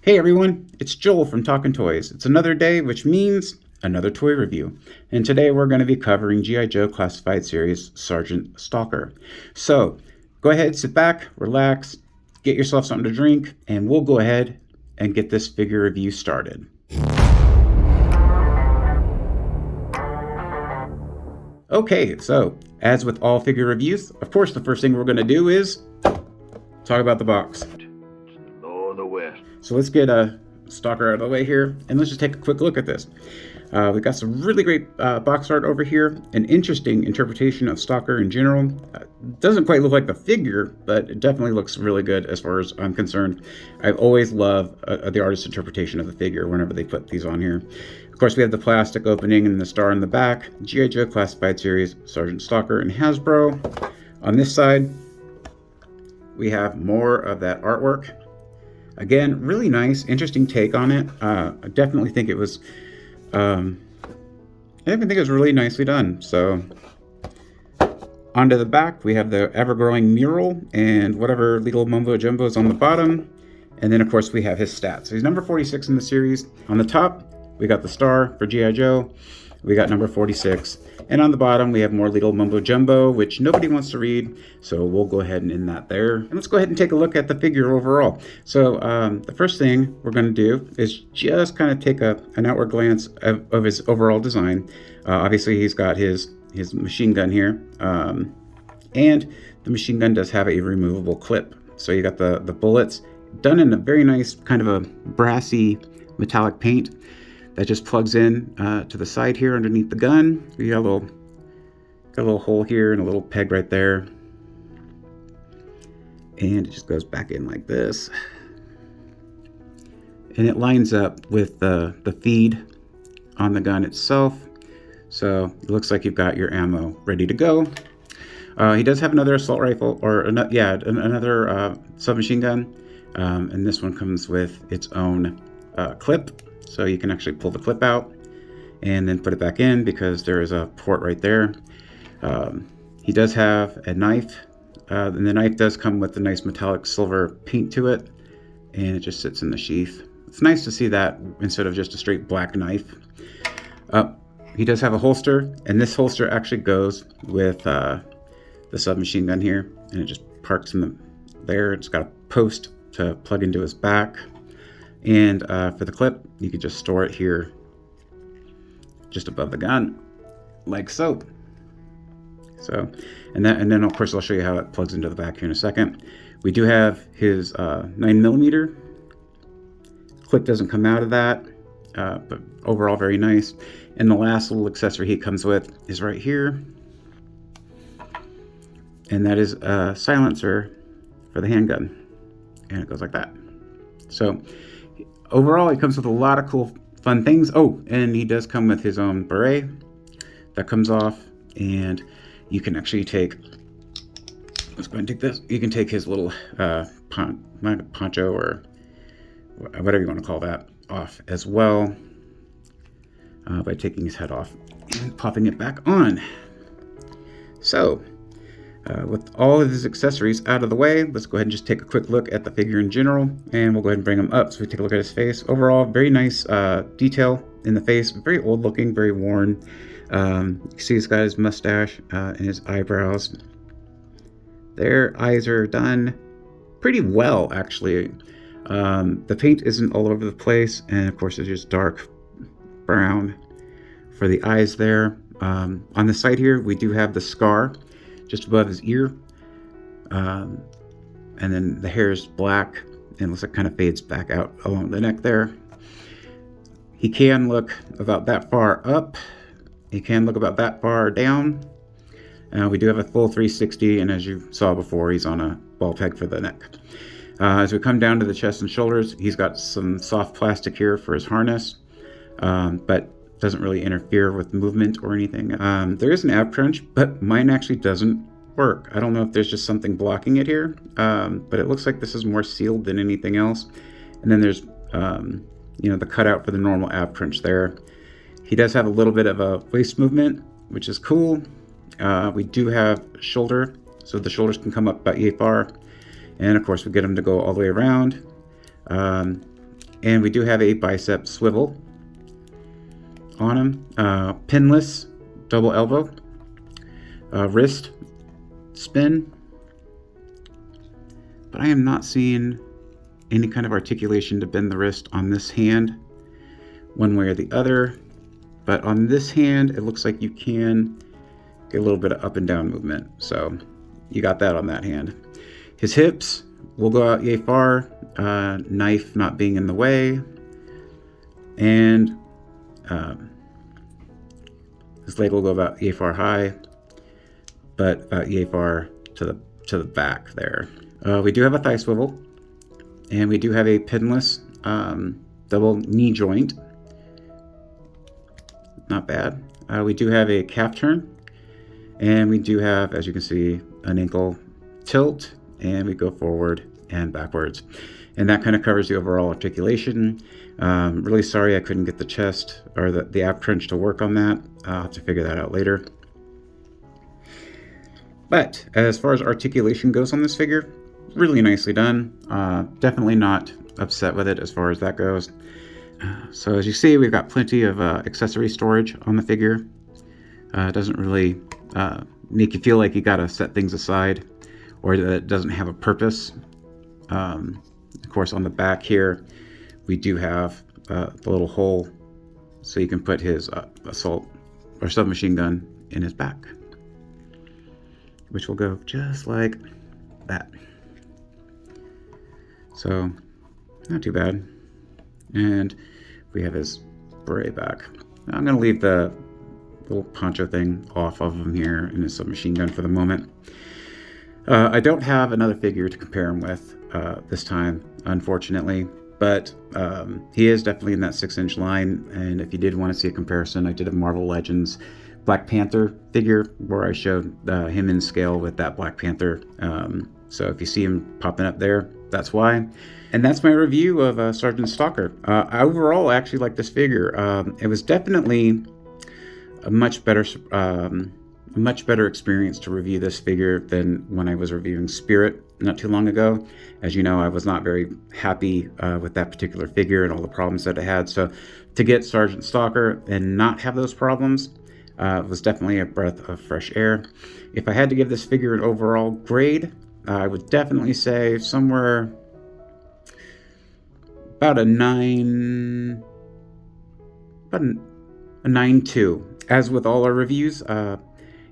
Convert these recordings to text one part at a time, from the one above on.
Hey everyone, it's Joel from Talkin' Toys. It's another day, which means another toy review. And today we're going to be covering G.I. Joe Classified Series Sgt Stalker. So go ahead, sit back, relax, get yourself something to drink, and we'll go ahead and get this figure review started. Okay, so as with all figure reviews, of course the first thing we're going to do is talk about the box. So let's get a Stalker out of the way here, and let's just take a quick look at this. We've got some really great box art over here, an interesting interpretation of Stalker in general. Doesn't quite look like the figure, but it definitely looks really good as far as I'm concerned. I've always loved the artist's interpretation of the figure whenever they put these on here. Of course, we have the plastic opening and the star in the back. G.I. Joe Classified Series, Sgt Stalker and Hasbro. On this side, we have more of that artwork. Again, really nice, interesting take on it. I definitely think it was, really nicely done. So, onto the back, we have the ever-growing mural and whatever little mumbo jumbo is on the bottom. And then, of course, we have his stats. So he's number 46 in the series. On the top, we got the star for G.I. Joe. We got number 46. And on the bottom, we have more little mumbo jumbo, which nobody wants to read. So we'll go ahead and end that there. And let's go ahead and take a look at the figure overall. So the first thing we're going to do is just kind of take an outward glance of his overall design. Obviously, he's got his machine gun here. And the machine gun does have a removable clip. So you got the bullets done in a very nice kind of a brassy metallic paint. That just plugs in to the side here underneath the gun. We got a little hole here and a little peg right there. And it just goes back in like this. And it lines up with the feed on the gun itself. So it looks like you've got your ammo ready to go. He does have another assault rifle, or another submachine gun. And this one comes with its own clip. So you can actually pull the clip out and then put it back in because there is a port right there. He does have a knife, and the knife does come with a nice metallic silver paint to it, and it just sits in the sheath. It's nice to see that instead of just a straight black knife. He does have a holster, and this holster actually goes with the submachine gun here, and it just parks in there. It's got a post to plug into his back. And for the clip, you could just store it here just above the gun, like so. And then of course I'll show you how it plugs into the back here in a second. We do have his 9mm. Clip doesn't come out of that, but overall very nice. And the last little accessory he comes with is right here. And that is a silencer for the handgun. And it goes like that. So overall, it comes with a lot of cool, fun things. Oh, and he does come with his own beret that comes off, and you can actually take. Let's go ahead and take this. You can take his little poncho or whatever you want to call that off as well by taking his head off and popping it back on. So. With all of his accessories out of the way, let's go ahead and just take a quick look at the figure in general, and we'll go ahead and bring him up so we take a look at his face. Overall, very nice detail in the face, very old looking, very worn. You see he's got his mustache and his eyebrows. Their eyes are done pretty well, actually. The paint isn't all over the place, and of course it's just dark brown for the eyes there. On the side here, we do have the scar just above his ear, and then the hair is black and looks like kind of fades back out along the neck there. He can look about that far up. He can look about that far down. We do have a full 360, and as you saw before, he's on a ball peg for the neck. As we come down to the chest and shoulders, he's got some soft plastic here for his harness, but doesn't really interfere with movement or anything. There is an ab crunch, but mine actually doesn't work. I don't know if there's just something blocking it here, but it looks like this is more sealed than anything else. And then there's the cutout for the normal ab crunch there. He does have a little bit of a waist movement, which is cool. We do have shoulder, so the shoulders can come up about yay far. And of course we get him to go all the way around. And we do have a bicep swivel on him, pinless double elbow, wrist spin, but I am not seeing any kind of articulation to bend the wrist on this hand one way or the other. But on this hand, it looks like you can get a little bit of up and down movement. So you got that on that hand. His hips will go out yay far, knife not being in the way. And his leg will go about yay far high, but about yay far to the back there. We do have a thigh swivel, and we do have a pinless double knee joint. Not bad. We do have a calf turn, and we do have, as you can see, an ankle tilt, and we go forward and backwards. And that kind of covers the overall articulation. Really sorry I couldn't get the chest or the ab crunch to work on that. I'll have to figure that out later. But as far as articulation goes on this figure, really nicely done. Definitely not upset with it as far as that goes. So as you see, we've got plenty of accessory storage on the figure. It doesn't really make you feel like you gotta set things aside or that it doesn't have a purpose. Of course, on the back here, we do have the little hole so you can put his assault or submachine gun in his back, which will go just like that. So, not too bad. And we have his beret back. I'm going to leave the little poncho thing off of him here in his submachine gun for the moment. I don't have another figure to compare him with this time, unfortunately, but he is definitely in that 6-inch line. And if you did want to see a comparison, I did a Marvel Legends Black Panther figure where I showed him in scale with that Black Panther. So if you see him popping up there, that's why. And that's my review of Sgt Stalker. Overall, I actually like this figure. It was definitely a much better experience to review this figure than when I was reviewing Spirit not too long ago. As you know, I was not very happy with that particular figure and all the problems that it had. So to get Sgt Stalker and not have those problems was definitely a breath of fresh air. If I had to give this figure an overall grade, I would definitely say somewhere about a 9, about a 9.2. As with all our reviews,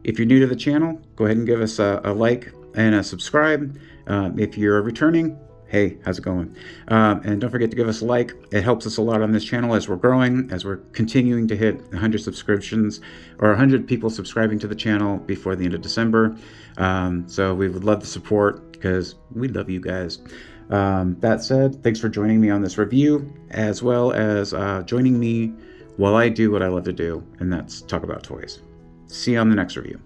if you're new to the channel, go ahead and give us a like and a subscribe. If you're returning, hey, how's it going? And don't forget to give us a like. It helps us a lot on this channel as we're growing, as we're continuing to hit 100 subscriptions or 100 people subscribing to the channel before the end of December. So we would love the support because we love you guys. That said, thanks for joining me on this review, as well as joining me while I do what I love to do, and that's talk about toys. See you on the next review.